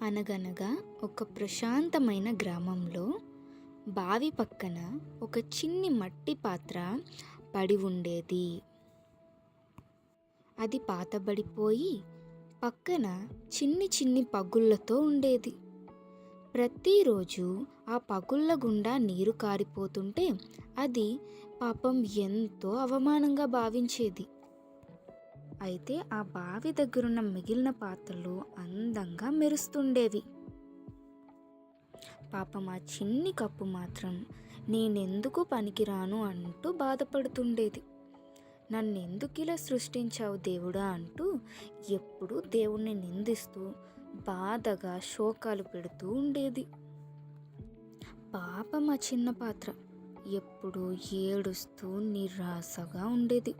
అనగనగా ఒక ప్రశాంతమైన గ్రామంలో బావి పక్కన ఒక చిన్ని మట్టి పాత్ర పడి ఉండేది. అది పాతబడిపోయి పక్కన చిన్ని చిన్ని పగుళ్ళతో ఉండేది. ప్రతిరోజు ఆ పగుళ్ళ గుండా నీరు కారిపోతుంటే అది పాపం ఎంతో అవమానంగా భావించేది. అయితే ఆ బావి దగ్గరున్న మిగిలిన పాత్రలు అందంగా మెరుస్తుండేవి. పాపం ఆ చిన్ని కప్పు మాత్రం నేనెందుకు పనికిరాను అంటూ బాధపడుతుండేది. నన్నెందుకిలా సృష్టించావు దేవుడా అంటూ ఎప్పుడూ దేవుణ్ణి నిందిస్తూ బాధగా శోకాలు పెడుతూ ఉండేది. పాపం ఆ చిన్న పాత్ర ఎప్పుడూ ఏడుస్తూ నిరాశగా ఉండేది.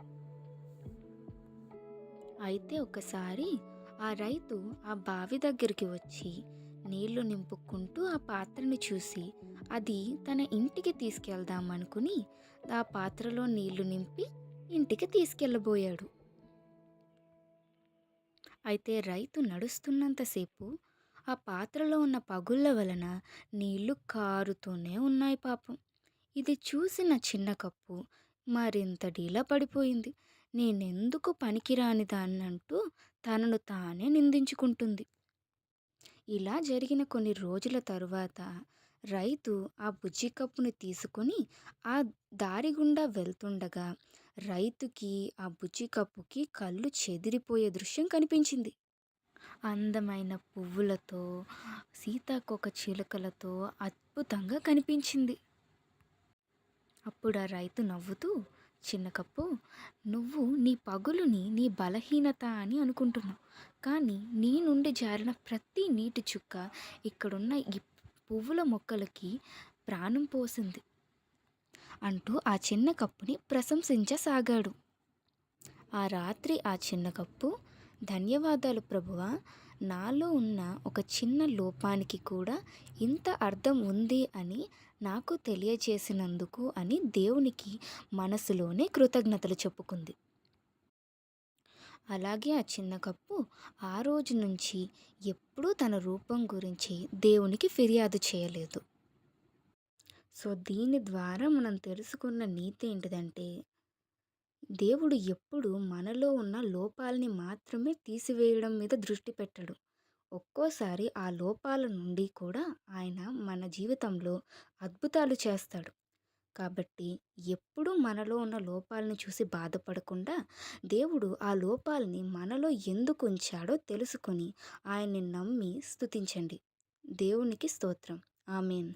అయితే ఒకసారి ఆ రైతు ఆ బావి దగ్గరికి వచ్చి నీళ్లు నింపుకుంటూ ఆ పాత్రని చూసి అది తన ఇంటికి తీసుకెళ్దామనుకుని ఆ పాత్రలో నీళ్లు నింపి ఇంటికి తీసుకెళ్ళబోయాడు. అయితే రైతు నడుస్తున్నంతసేపు ఆ పాత్రలో ఉన్న పగుళ్ళ వలన నీళ్లు కారుతూనే ఉన్నాయి పాపం. ఇది చూసిన చిన్న కప్పు మరింత డీలా పడిపోయింది. నేనెందుకు పనికిరాని దాన్నంటూ తనను తానే నిందించుకుంటుంది. ఇలా జరిగిన కొన్ని రోజుల తరువాత రైతు ఆ బుజ్జి కప్పుని తీసుకొని ఆ దారి గుండా వెళ్తుండగా రైతుకి ఆ బుజ్జి కప్పుకి కళ్ళు చెదిరిపోయే దృశ్యం కనిపించింది. అందమైన పువ్వులతో, సీతాకోక చిలుకలతో అద్భుతంగా కనిపించింది. అప్పుడు ఆ రైతు నవ్వుతూ, చిన్న కప్పు, నువ్వు నీ పగులుని నీ బలహీనత అని అనుకుంటున్నావు. కానీ నీ నుండి జారిన ప్రతి నీటి చుక్క ఇక్కడున్న ఈ పువ్వుల మొక్కలకి ప్రాణం పోసింది అంటూ ఆ చిన్న కప్పుని ప్రశంసించసాగాడు. ఆ రాత్రి ఆ చిన్న కప్పు, ధన్యవాదాలు ప్రభువా, నాలో ఉన్న ఒక చిన్న లోపానికి కూడా ఇంత అర్థం ఉంది అని నాకు తెలియచేసినందుకు అని దేవునికి మనసులోనే కృతజ్ఞతలు చెప్పుకుంది. అలాగే ఆ చిన్న కప్పు ఆ రోజు నుంచి ఎప్పుడూ తన రూపం గురించి దేవునికి ఫిర్యాదు చేయలేదు. సో దీని ద్వారా మనం తెలుసుకున్న నీతి ఏంటిదంటే, దేవుడు ఎప్పుడు మనలో ఉన్న లోపాలని మాత్రమే తీసివేయడం మీద దృష్టి పెట్టడు. ఒక్కోసారి ఆ లోపాల నుండి కూడా ఆయన మన జీవితంలో అద్భుతాలు చేస్తాడు. కాబట్టి ఎప్పుడూ మనలో ఉన్న లోపాలను చూసి బాధపడకుండా దేవుడు ఆ లోపాలని మనలో ఎందుకు ఉంచాడో తెలుసుకొని ఆయన్ని నమ్మి స్తుతించండి. దేవునికి స్తోత్రం. ఆమేన్.